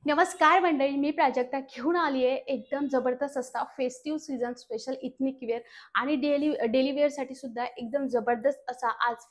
नमस्कार मंडळी, मी प्राजक्ता घेऊन आली आहे एकदम जबरदस्त असा festive season special ethnic wear आणि डेली वेअरसाठी सुद्धा एकदम जबरदस्त असा आज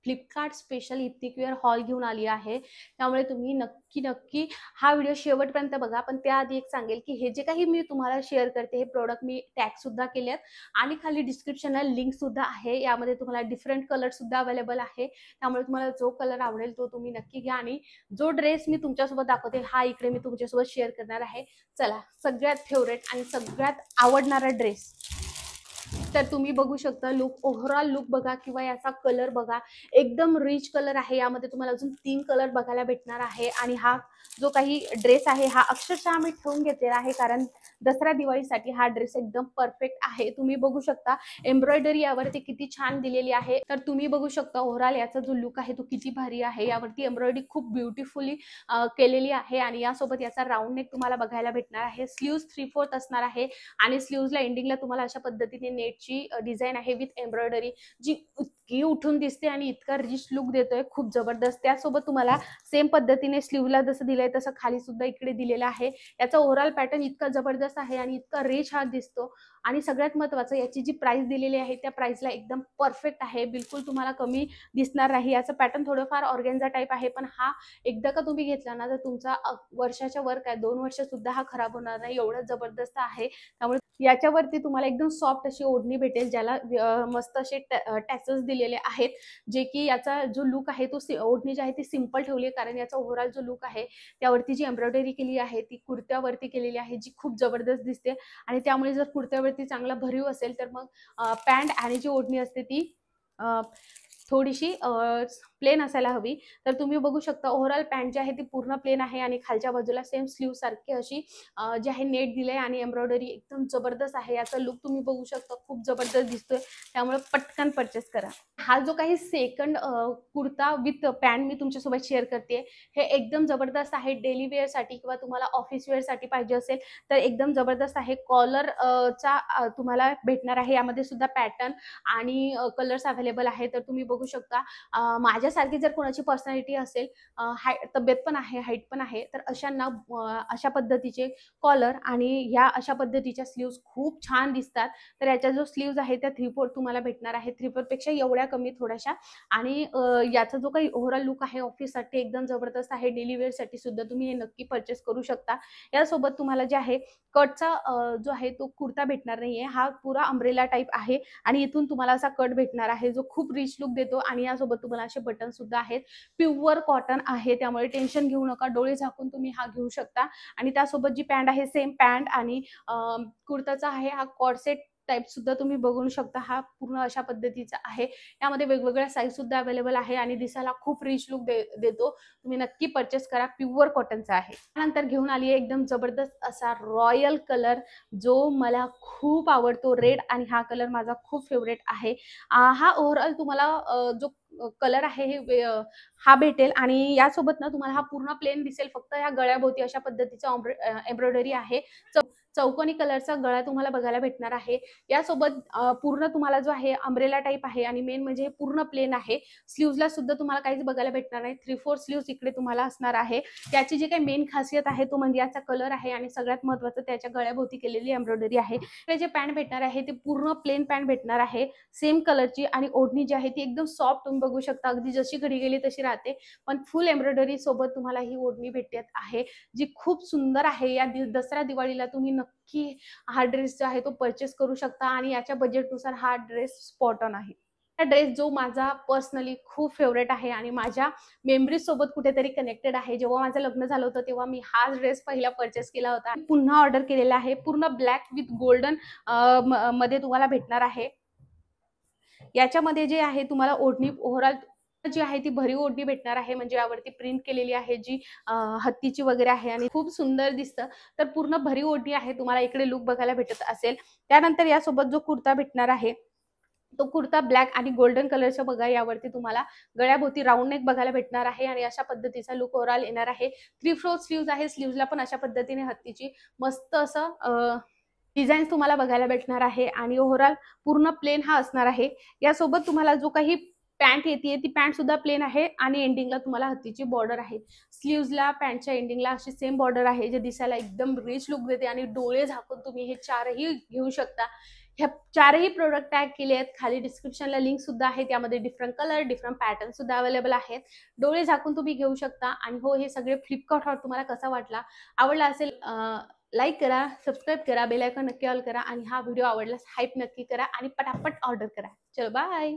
Flipkart special ethnic wear hall घेऊन आली आहे। त्यामुळे तुम्ही नक्की हा व्हिडिओ शेवटपर्यंत बघा। पण त्याआधी एक सांगेल की हे जे काही मी तुम्हाला शेअर करते हे प्रोडक्ट मी टॅग सुद्धा केले आहेत आणि खाली डिस्क्रिप्शनला लिंक सुद्धा आहे। यामध्ये तुम्हाला डिफरंट कलर सुद्धा अवेलेबल आहे, त्यामुळे तुम्हाला जो कलर आवडेल तो तुम्ही नक्की घ्या। आणि जो ड्रेस मी तुमच्यासोबत दाखवते हा इकडे मी तुमच्यासोबत शेअर करणार आहे। चला, सगळ्यात फेवरेट आणि सगळ्यात आवडणारा ड्रेस तर तुम्ही बघू शकता। ओव्हरऑल लुक बघा किंवा याचा कलर बघा, एकदम रिच कलर आहे। यामध्ये तुम्हाला अजून 3 कलर बघायला भेटणार आहे आणि हा जो काही ड्रेस आहे हा अक्षरशः मी ठेवून घेतलेला आहे, कारण दसरा दिवाळीसाठी हा ड्रेस एकदम परफेक्ट आहे। तुम्ही बघू शकता एम्ब्रॉयडरी यावरती किती छान दिलेली आहे। तर तुम्ही बघू शकता ओव्हरऑल याचा जो लुक आहे तो किती भारी आहे। यावरती एम्ब्रॉयडरी खूप ब्युटिफुली केलेली आहे आणि यासोबत याचा राऊंड नेक तुम्हाला बघायला भेटणार आहे। स्लीव्स 3/4 असणार आहे आणि स्लीव्सला एंडिंगला तुम्हाला अशा पद्धतीने नेटची डिझाईन आहे विथ एम्ब्रॉयडरी, जी इतकी उठून दिसते आणि इतका रिच लुक देतोय, खूप जबरदस्त। त्यासोबत तुम्हाला सेम पद्धतीने स्लीव्हला जसं दिलंय तसं खाली सुद्धा इकडे दिलेलं आहे। याचा ओव्हरऑल पॅटर्न इतका जबरदस्त आहे आणि इतका रिच हा दिसतो। आणि सगळ्यात महत्त्वाचं याची जी प्राइस दिलेली आहे त्या प्राइसला एकदम परफेक्ट आहे, बिलकुल तुम्हाला कमी दिसणार नाही। याचं पॅटर्न थोडंफार ऑर्गेन्झा टाईप आहे, पण हा एकदा का तुम्ही घेतला ना तर तुमचा वर्षाच्या वर काय 2 वर्ष सुद्धा हा खराब होणार नाही, एवढं जबरदस्त आहे। त्यामुळे याच्यावरती तुम्हाला एकदम सॉफ्ट अशी ओढणी भेटेल, ज्याला मस्त असे टॅसेस दिलेले आहेत, जे की याचा जो लुक आहे तो ओढणी जी आहे ती सिंपल ठेवली आहे, कारण याचा ओव्हरऑल जो लुक आहे त्यावरती जी एम्ब्रॉयडरी केली आहे ती कुर्त्यावरती केलेली आहे, जी खूप जबरदस्त दिसते। आणि त्यामुळे जर कुर्त्यावरती चांगला भरीव असेल तर मग पॅन्ट आणि जी ओढणी असते ती थोडीशी प्लेन असायला हवी। तर तुम्ही बघू शकता ओव्हरऑल पॅन्ट जी आहे ती पूर्ण प्लेन आहे आणि खालच्या बाजूला सेम स्लीव सारखी अशी जी आहे नेट दिले आणि एम्ब्रॉयडरी एकदम जबरदस्त आहे। याचा लुक तुम्ही बघू शकता, खूप जबरदस्त दिसतोय, त्यामुळे पटकन परचेस करा। हा जो काही सेकंड कुर्ता विथ पॅन्ट मी तुमच्यासोबत शेअर करते हे एकदम जबरदस्त आहे। डेली वेअरसाठी किंवा तुम्हाला ऑफिस वेअरसाठी पाहिजे असेल तर एकदम जबरदस्त आहे। कॉलर चा तुम्हाला भेटणार आहे, यामध्ये सुद्धा पॅटर्न आणि कलर्स अवेलेबल आहे। तर तुम्ही बघू शकता माझ्यासारखी जर कोणाची पर्सनॅलिटी असेल, तब्येत पण आहे, हाईट पण आहे, तर अशांना अशा पद्धतीचे कॉलर आणि ह्या अशा पद्धतीच्या स्लीव्स खूप छान दिसतात। तर याच्या जो स्लीव्स आहे त्या 3/4 तुम्हाला भेटणार आहे, 3/4 पेक्षा एवढ्या कमी थोड्याशा। आणि याचा जो काही ओव्हरऑल लुक आहे ऑफिससाठी एकदम जबरदस्त आहे। डेली वेअरसाठी सुद्धा तुम्ही हे नक्की परचेस करू शकता। यासोबत तुम्हाला जे आहे कटचा जो आहे तो कुर्ता भेटणार नाहीये, हा पुरा अम्ब्रेला टाईप आहे आणि इथून तुम्हाला असा कट भेटणार आहे जो खूप रिच लुक देतो। आणि यासोबत तुम्हाला असे बटन सुद्धा आहेत, प्युअर कॉटन आहे, त्यामुळे टेन्शन घेऊ नका, डोळे झाकून तुम्ही हा घेऊ शकता। आणि त्यासोबत जी पॅन्ट आहे सेम पॅन्ट आणि कुर्ताचा आहे हा कॉर्सेट टाईप सुद्धा तुम्ही बघू शकता, हा पूर्ण अशा पद्धतीचा आहे। यामध्ये वेगवेगळ्या साईज सुद्धा अवेलेबल आहे आणि दिसायला खूप रिच लुक देतो। तुम्ही नक्की परचेस करा, प्युअर कॉटनचा आहे। त्यानंतर घेऊन आली आहे एकदम जबरदस्त असा रॉयल कलर, जो मला खूप आवडतो, रेड, आणि हा कलर माझा खूप फेवरेट आहे। हा ओव्हरऑल तुम्हाला जो कलर आहे हा भेटेल आणि यासोबत ना तुम्हाला हा पूर्ण प्लेन दिसेल, फक्त ह्या गळ्याभोवती अशा पद्धतीचा एम्ब्रॉयडरी आहे। चौकोनी कलरचा गळा तुम्हाला बघायला भेटणार आहे। यासोबत पूर्ण तुम्हाला जो आहे अम्ब्रेला टाईप आहे आणि मेन म्हणजे हे पूर्ण प्लेन आहे। स्लीव्सला सुद्धा तुम्हाला काहीच बघायला भेटणार नाही, 3/4 स्लीव्स इकडे तुम्हाला असणार आहे। त्याची जी काही मेन खासियत आहे तो म्हणजे याचा कलर आहे आणि सगळ्यात महत्त्वाचं त्याच्या गळ्याभोवती केलेली एम्ब्रॉयडरी आहे। हे जे पॅन्ट भेटणार आहे ते पूर्ण प्लेन पॅन्ट भेटणार आहे, सेम कलरची, आणि ओढणी जी आहे ती एकदम सॉफ्ट तुम्ही बघू शकता, अगदी जशी घडी गेली तशी राहते, पण फुल एम्ब्रॉयडरी सोबत तुम्हाला ही ओढणी भेटत आहे, जी खूप सुंदर आहे। या दसरा दिवाळीला तुम्ही नक्की हा ड्रेस जो आहे तो परचेस करू शकता आणि याच्या बजेटनुसार हा ड्रेस स्पॉट ऑन आहे। हा ड्रेस जो माझा पर्सनली खूप फेवरेट आहे आणि माझ्या मेमरीज सोबत कुठेतरी कनेक्टेड आहे। जेव्हा माझं लग्न झालं होतं तेव्हा मी हाच ड्रेस पहिला परचेस केला होता, पुन्हा ऑर्डर केलेला आहे। पूर्ण ब्लॅक विथ गोल्डन मध्ये तुम्हाला भेटणार आहे। याच्यामध्ये जे आहे तुम्हाला ओढणी ओव्हरऑल जी आहे ती भरीव ओढणी भेटणार आहे, म्हणजे यावरती प्रिंट केलेली आहे जी हत्तीची वगैरे आहे आणि खूप सुंदर दिसतं। तर पूर्ण भरीव ओढणी आहे, तुम्हाला इकडे लुक बघायला भेटत असेल। त्यानंतर यासोबत जो कुर्ता भेटणार आहे तो कुर्ता ब्लॅक आणि गोल्डन कलरचा बघा, यावरती तुम्हाला गळ्याभोवती राऊंड नेक बघायला भेटणार आहे आणि अशा पद्धतीचा लुक ओव्हरऑल येणार आहे। 3/4 स्लीव्स आहे, स्लीव्सला पण अशा पद्धतीने हत्तीची मस्त असं डिझाईन्स तुम्हाला बघायला भेटणार आहे आणि ओव्हरऑल पूर्ण प्लेन हा असणार आहे। यासोबत तुम्हाला जो काही पॅन्ट येते ती पॅन्ट सुद्धा प्लेन आहे आणि एंडिंगला तुम्हाला हत्तीची बॉर्डर आहे. स्लीव्हजला पॅन्टच्या एंडिंगला अशी सेम बॉर्डर आहे जे दिसायला एकदम रिच लुक देते आणि डोळे झाकून तुम्ही हे चारही घेऊ शकता. ह्या चारही प्रोडक्ट टॅग केले आहेत. खाली डिस्क्रिप्शनला लिंक सुद्धा आहे. त्यामध्ये डिफरंट कलर डिफरंट पॅटर्न सुद्धा अवेलेबल आहेत. डोळे झाकून तुम्ही घेऊ शकता. आणि हो, हे सगळे फ्लिपकार्ट हॉट तुम्हाला कसा वाटला, आवडला असेल लाईक करा, सबस्क्राईब करा, बेल आयकॉन नक्की ऑल करा आणि हा व्हिडिओ आवडल्यास हाईप नक्की करा आणि पटापट ऑर्डर करा. चलो बाय.